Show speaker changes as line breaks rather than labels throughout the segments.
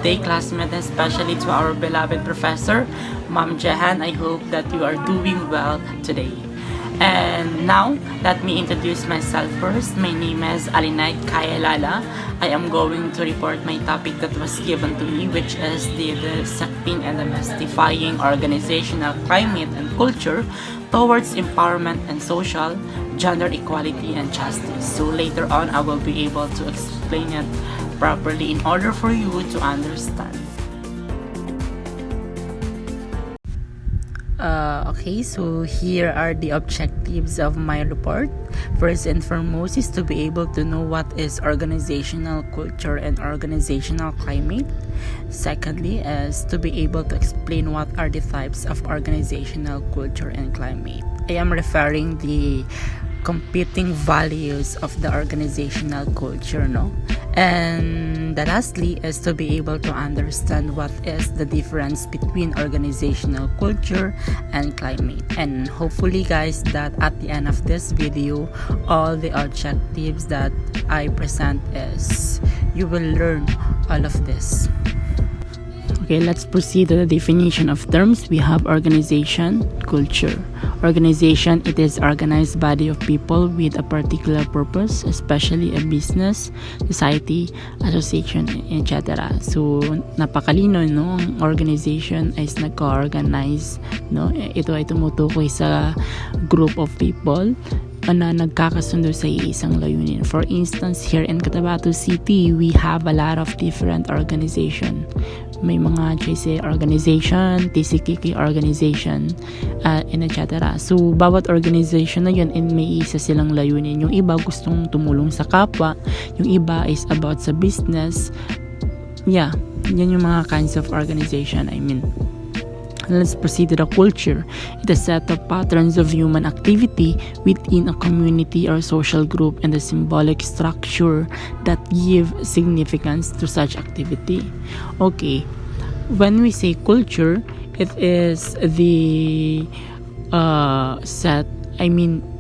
Day classmate, especially to our beloved professor, Ma'am Jehan. I hope that you are doing well today. And now, let me introduce myself first. My name is Alinay Kayalala. I am going to report my topic that was given to me, which is the dissecting and demystifying organizational climate and culture towards empowerment and social, gender equality, and justice. So later on, I will be able to explain it properly in order for you to understand. Okay, so here are the objectives of my report. First and foremost is to be able to know what is organizational culture and organizational climate. Secondly is to be able to explain what are the types of organizational culture and climate. I am referring the competing values of the organizational culture, no? And the lastly is to be able to understand what is the difference between organizational culture and climate. And hopefully guys that at the end of this video, all the objectives that I present is you will learn all of this. Okay, let's proceed to the definition of terms. We have organization, culture. Organization, it is organized body of people with a particular purpose, especially a business, society, association, etc. So, napakalino, no? Ang organization is nagka-organize, no? Ito ay tumutukoy sa group of people na nagkakasundo sa isang layunin. For instance, here in Cotabato City, we have a lot of different organization. May mga JC organization, TCKK organization, and etc. So, bawat organization na yun, and may isa silang layunin. Yung iba gustong tumulong sa kapwa, yung iba is about sa business. Yeah, yan yung mga kinds of organization, I mean. Let's proceed to the culture. It is a set of patterns of human activity within a community or social group and the symbolic structure that give significance to such activity. Okay, when we say culture, it is the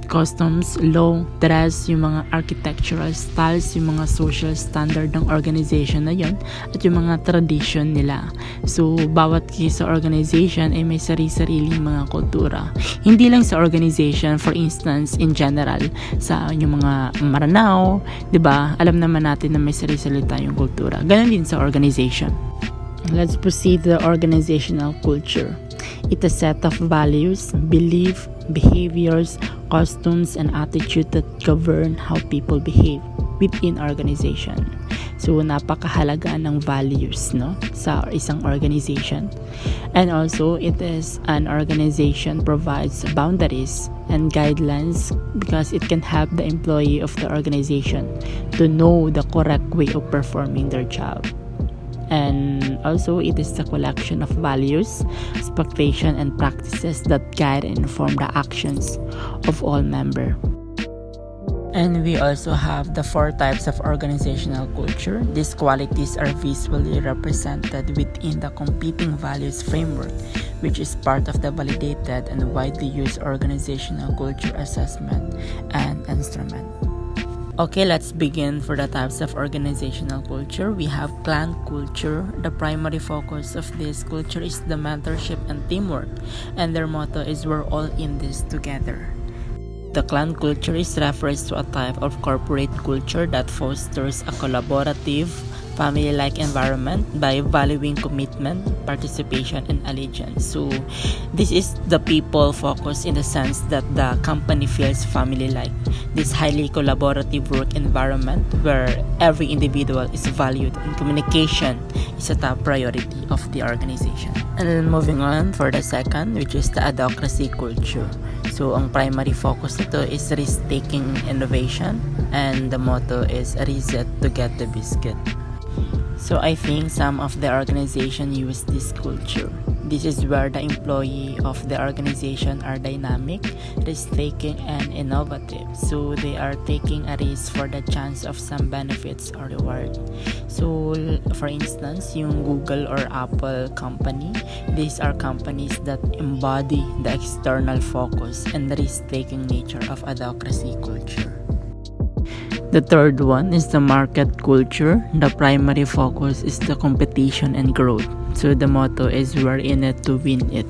customs, law, dress, yung mga architectural styles, yung mga social standard ng organization na yon, at yung mga tradition nila. So, bawat sa organization ay may sari-sariling mga kultura. Hindi lang sa organization, for instance, in general, sa yung mga Maranao, 'di ba? Alam naman natin na may sari-sari tayong kultura. Ganon din sa organization. Let's proceed to the organizational culture. It's a set of values, belief, behaviors, customs, and attitude that govern how people behave within organization. So, napakahalaga ng values, no, sa isang organization. And also, it is an organization provides boundaries and guidelines because it can help the employee of the organization to know the correct way of performing their job. And also, it is a collection of values, expectations, and practices that guide and inform the actions of all members. And we also have the 4 types of organizational culture. These qualities are visually represented within the competing values framework, which is part of the validated and widely used organizational culture assessment and instrument. Okay, let's begin for the types of organizational culture. We have clan culture. The primary focus of this culture is the mentorship and teamwork, and their motto is "We're all in this together." The clan culture is refers to a type of corporate culture that fosters a collaborative, family-like environment by valuing commitment, participation, and allegiance. So, this is the people focus in the sense that the company feels family-like. This highly collaborative work environment where every individual is valued and communication is a top priority of the organization. And then moving on for the second, which is the advocacy culture. So, ang primary focus nito is risk-taking innovation, and the motto is reset to get the biscuit. So I think some of the organization use this culture. This is where the employee of the organization are dynamic, risk-taking, and innovative. So they are taking a risk for the chance of some benefits or reward. So for instance, yung Google or Apple company, these are companies that embody the external focus and risk-taking nature of advocacy culture. The third one is the market culture. The primary focus is the competition and growth. So the motto is we're in it to win it.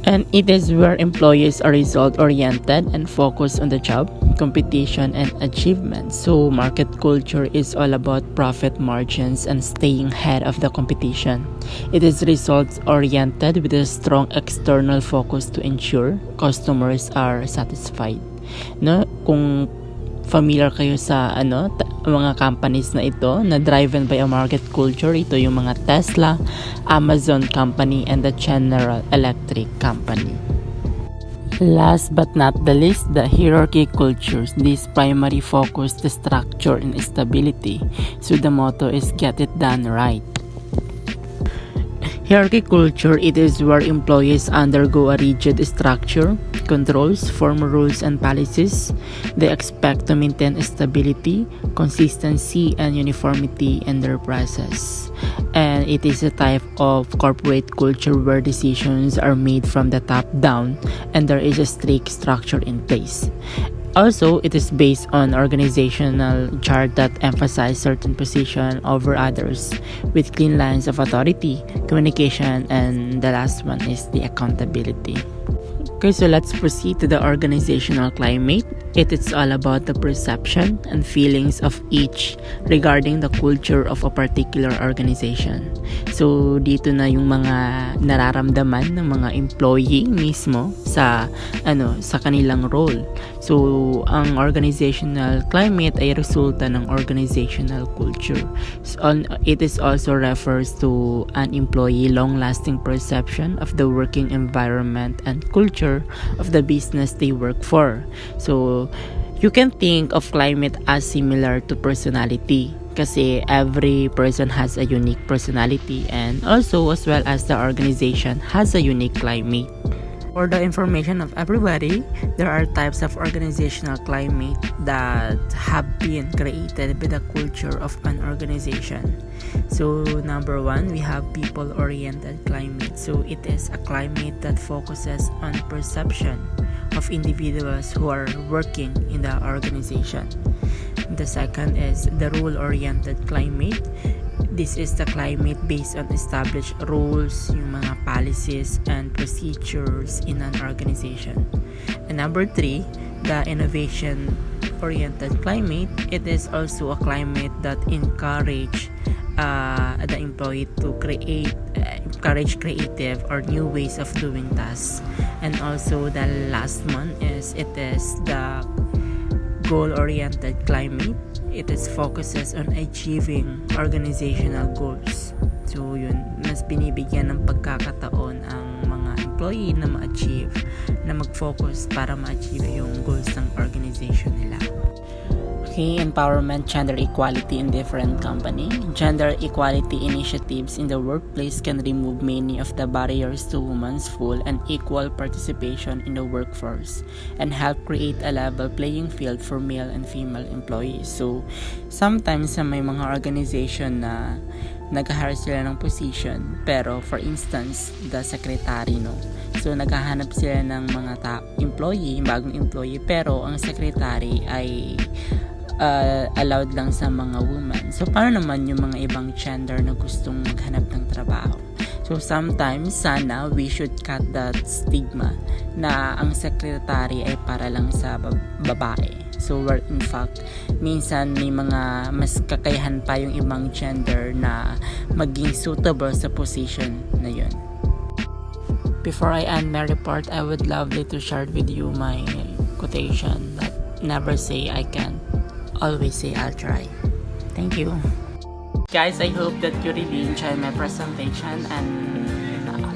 And it is where employees are result-oriented and focused on the job, competition, and achievement. So market culture is all about profit margins and staying ahead of the competition. It is results-oriented with a strong external focus to ensure customers are satisfied. No, kung familiar kayo sa mga companies na ito na driven by a market culture, ito yung mga Tesla, Amazon company, and the General Electric company. Last but not the least, the hierarchy cultures. This primary focus the structure and stability. So the motto is get it done right. Hierarchy culture, it is where employees undergo a rigid structure, controls, form rules and policies. They expect to maintain stability, consistency, and uniformity in their process. And it is a type of corporate culture where decisions are made from the top down and there is a strict structure in place. Also, it is based on organizational chart that emphasize certain position over others with clean lines of authority, communication, and the last one is the accountability. Okay, so let's proceed to the organizational climate. It is all about the perception and feelings of each regarding the culture of a particular organization. So, dito na yung mga nararamdaman ng mga employee mismo sa kanilang role. So, ang organizational climate ay resulta ng organizational culture. So, it is also refers to an employee long-lasting perception of the working environment and culture of the business they work for. So, you can think of climate as similar to personality kasi every person has a unique personality and also as well as the organization has a unique climate. For the information of everybody, there are types of organizational climate that have been created by the culture of an organization. So number one, we have people-oriented climate. So it is a climate that focuses on perception of individuals who are working in the organization. The second is the rule-oriented climate. This is the climate based on established rules, yung mga policies and procedures in an organization. And number three, the innovation-oriented climate. It is also a climate that encourage the employee to encourage creative or new ways of doing tasks. And also the last one is the goal-oriented climate. It is focuses on achieving organizational goals. So yun, mas binibigyan ng pagkakataon ang mga employee na ma-achieve, na mag-focus para ma-achieve yung goals ng organization nila. Okay, empowerment, gender equality in different company. Gender equality initiatives in the workplace can remove many of the barriers to women's full and equal participation in the workforce and help create a level playing field for male and female employees. So, sometimes sa may mga organization na nag-hire sila ng position, pero for instance, the secretary, no? So, naghahanap sila ng mga bagong employee, pero ang secretary ay allowed lang sa mga women. So, paano naman yung mga ibang gender na gustong maghanap ng trabaho? So, sometimes, sana we should cut that stigma na ang secretary ay para lang sa babae. So, where in fact, minsan may mga mas kakayahan pa yung ibang gender na maging suitable sa position na yun. Before I end my report, I would lovely to share with you my quotation that never say I can't, always say I'll try. Thank you. Guys, I hope that you really enjoy my presentation and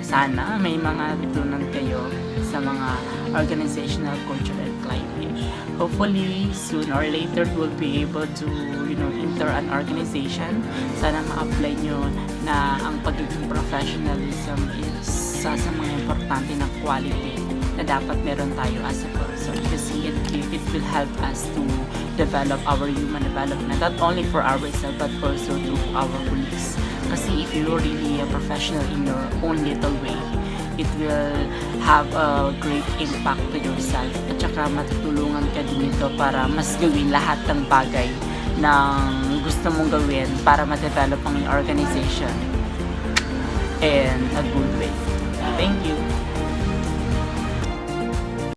sana may mga natutunan kayo sa mga organizational cultural climate. Hopefully, soon or later, we'll be able to, enter an organization. Sana ma-apply nyo na ang pagiging professionalism is sa mga importante na quality na dapat meron tayo as a person. Kasi it will help us to develop our human development, not only for ourselves but also to our colleagues. Kasi if you're really a professional in your own little way, it will have a great impact to yourself. At saka matutulungan ka din ito para mas gawin lahat ng bagay ng gusto mong gawin para ma-develop ang organization in a good way. Thank you.